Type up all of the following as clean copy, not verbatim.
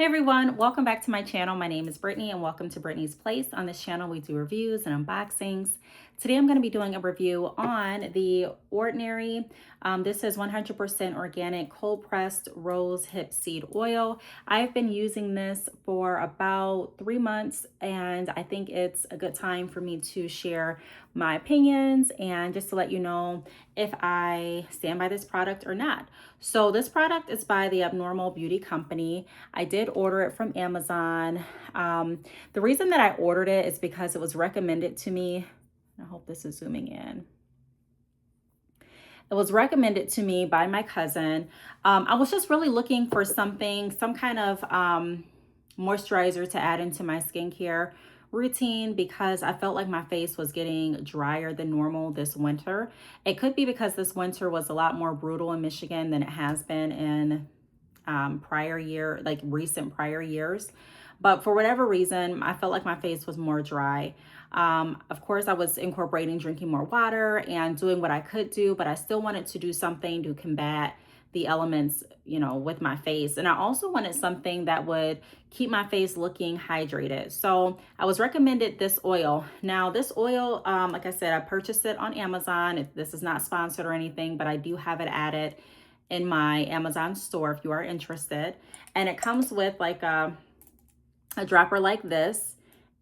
everyone, welcome back to my channel. My name is Brittney and welcome to Brittney's Place. On this channel, we do reviews and unboxings. Today, I'm going to be doing a review on the Ordinary. This is 100% organic cold pressed rose hip seed oil. I've been using this for about 3 months and I think it's a good time for me to share my opinions and just to let you know if I stand by this product or not. So this product is by the Abnormal Beauty Company. I did order it from Amazon. The reason that I ordered it is because it was recommended to me. I hope this is zooming in. It was recommended to me by my cousin. I was just really looking for something, some kind of moisturizer to add into my skincare routine because I felt like my face was getting drier than normal this winter. It could be because this winter was a lot more brutal in Michigan than it has been in recent prior years. But for whatever reason, I felt like my face was more dry. Of course, I was incorporating drinking more water and doing what I could do, but I still wanted to do something to combat the elements, with my face. And I also wanted something that would keep my face looking hydrated. So I was recommended this oil. Now this oil, like I said, I purchased it on Amazon. This is not sponsored or anything, but I do have it added in my Amazon store if you are interested. And it comes with like a dropper like this.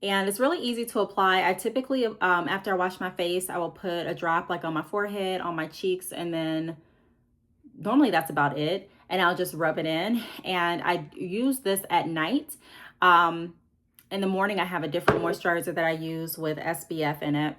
And it's really easy to apply. I typically, after I wash my face, I will put a drop like on my forehead, on my cheeks, and then normally that's about it. And I'll just rub it in. And I use this at night. In the morning, I have a different moisturizer that I use with SPF in it.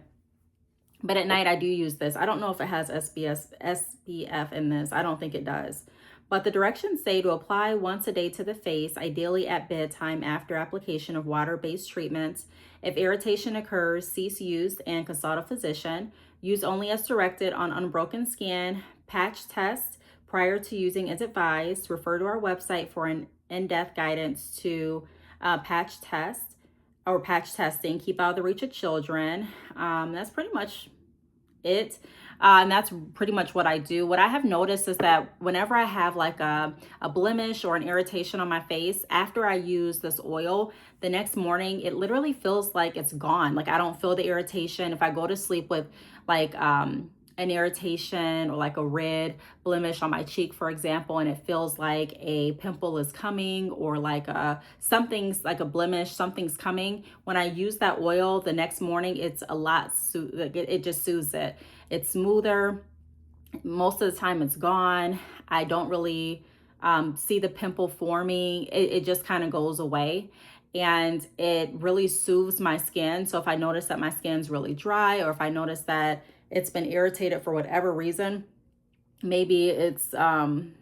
But at night, I do use this. I don't know if it has SPF in this. I don't think it does. But the directions say to apply once a day to the face, ideally at bedtime after application of water-based treatments. If irritation occurs, cease use and consult a physician. Use only as directed on unbroken skin. Patch test prior to using is advised. Refer to our website for an in-depth guidance to patch test or patch testing. Keep out of the reach of children. That's pretty much it. And that's pretty much what I do. What I have noticed is that whenever I have like a blemish or an irritation on my face, after I use this oil, the next morning, it literally feels like it's gone. Like I don't feel the irritation. If I go to sleep with like an irritation or like a red blemish on my cheek, for example, and it feels like a pimple is coming or like something's like a blemish, something's coming. When I use that oil the next morning, it's a lot, it just soothes it. It's smoother. Most of the time it's gone. I don't really see the pimple forming. It just kind of goes away. And it really soothes my skin. So if I notice that my skin's really dry, or if I notice that it's been irritated for whatever reason, maybe it's some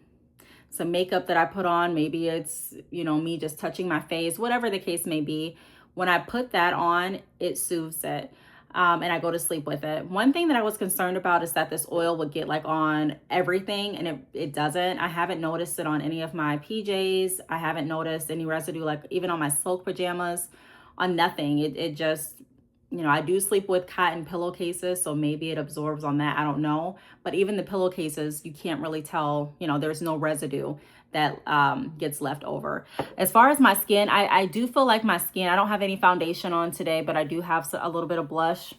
makeup that I put on, maybe it's, me just touching my face, whatever the case may be. When I put that on, it soothes it. And I go to sleep with it. One thing that I was concerned about is that this oil would get like on everything, and it doesn't. I haven't noticed it on any of my PJs. I haven't noticed any residue, like even on my silk pajamas, on nothing. It just, I do sleep with cotton pillowcases, so maybe it absorbs on that. I don't know. But even the pillowcases, you can't really tell, there's no residue that gets left over. As far as my skin, I do feel like my skin, I don't have any foundation on today, but I do have a little bit of blush.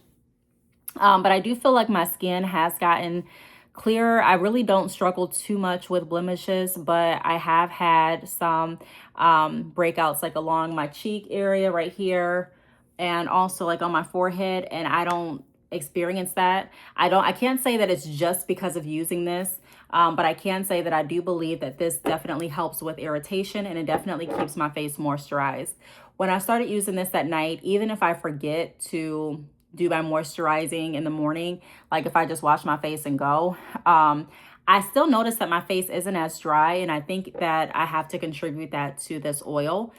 But I do feel like my skin has gotten clearer. I really don't struggle too much with blemishes, but I have had some breakouts like along my cheek area right here and also like on my forehead, and I don't experience that. I can't say that it's just because of using this, but I can say that I do believe that this definitely helps with irritation, and it definitely keeps my face moisturized. When I started using this at night, even if I forget to do my moisturizing in the morning, like if I just wash my face and go, I still notice that my face isn't as dry, and I think that I have to contribute that to this oil.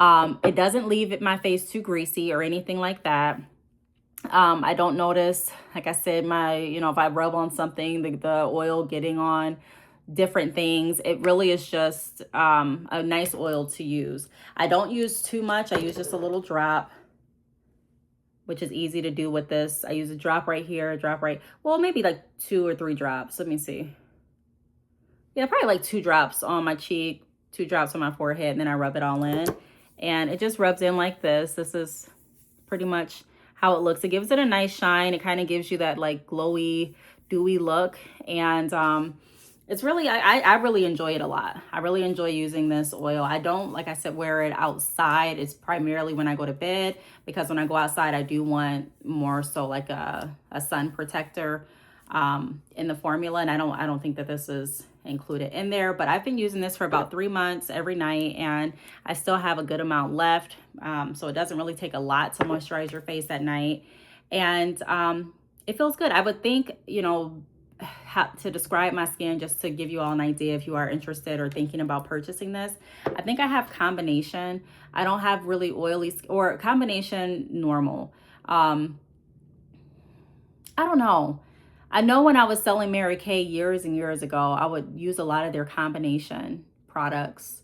It doesn't leave my face too greasy or anything like that. I don't notice, like I said, if I rub on something, the oil getting on different things. It really is just a nice oil to use. I don't use too much. I use just a little drop, which is easy to do with this. I use a drop right here, well, maybe like 2 or 3 drops. Let me see. Yeah, probably like 2 drops on my cheek, 2 drops on my forehead, and then I rub it all in. And it just rubs in like this. This is pretty much how it looks. It gives it a nice shine. It kind of gives you that like glowy, dewy look. And it's really, I really enjoy it a lot. I really enjoy using this oil. I don't, like I said, wear it outside. It's primarily when I go to bed, because when I go outside, I do want more so like a sun protector in the formula. And I don't think that this is included in there, but I've been using this for about 3 months every night, and I still have a good amount left. So it doesn't really take a lot to moisturize your face at night. And it feels good. I would think, you know, how to describe my skin, just to give you all an idea if you are interested or thinking about purchasing this. I think I have combination. I don't have really oily, or combination normal. I don't know. I know when I was selling Mary Kay years and years ago, I would use a lot of their combination products.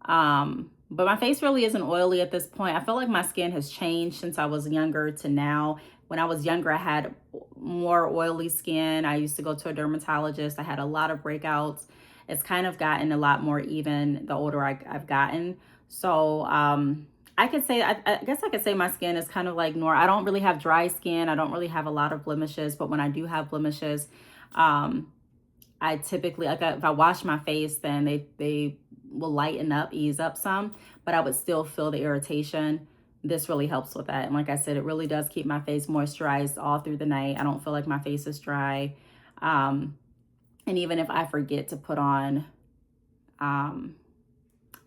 But my face really isn't oily at this point. I feel like my skin has changed since I was younger to now. When I was younger, I had more oily skin. I used to go to a dermatologist. I had a lot of breakouts. It's kind of gotten a lot more even the older I've gotten. So I could say, I guess I could say my skin is kind of like I don't really have dry skin. I don't really have a lot of blemishes, but when I do have blemishes, I typically, like if I wash my face, then they will lighten up, ease up some, but I would still feel the irritation. This really helps with that. And like I said, it really does keep my face moisturized all through the night. I don't feel like my face is dry. And even if I forget to put on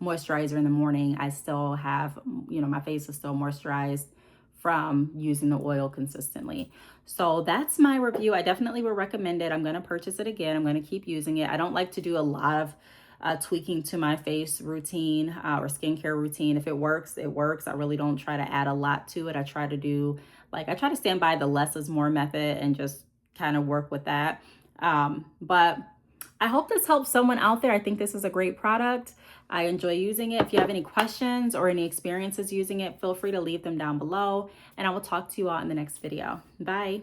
moisturizer in the morning, I still have, you know, my face is still moisturized from using the oil consistently. So that's my review. I definitely would recommend it. I'm going to purchase it again. I'm going to keep using it. I don't like to do a lot of tweaking to my face routine or skincare routine. If it works, it works. I really don't try to add a lot to it. I try to stand by the less is more method and just kind of work with that. But I hope this helps someone out there. I think this is a great product. I enjoy using it. If you have any questions or any experiences using it, feel free to leave them down below, and I will talk to you all in the next video. Bye.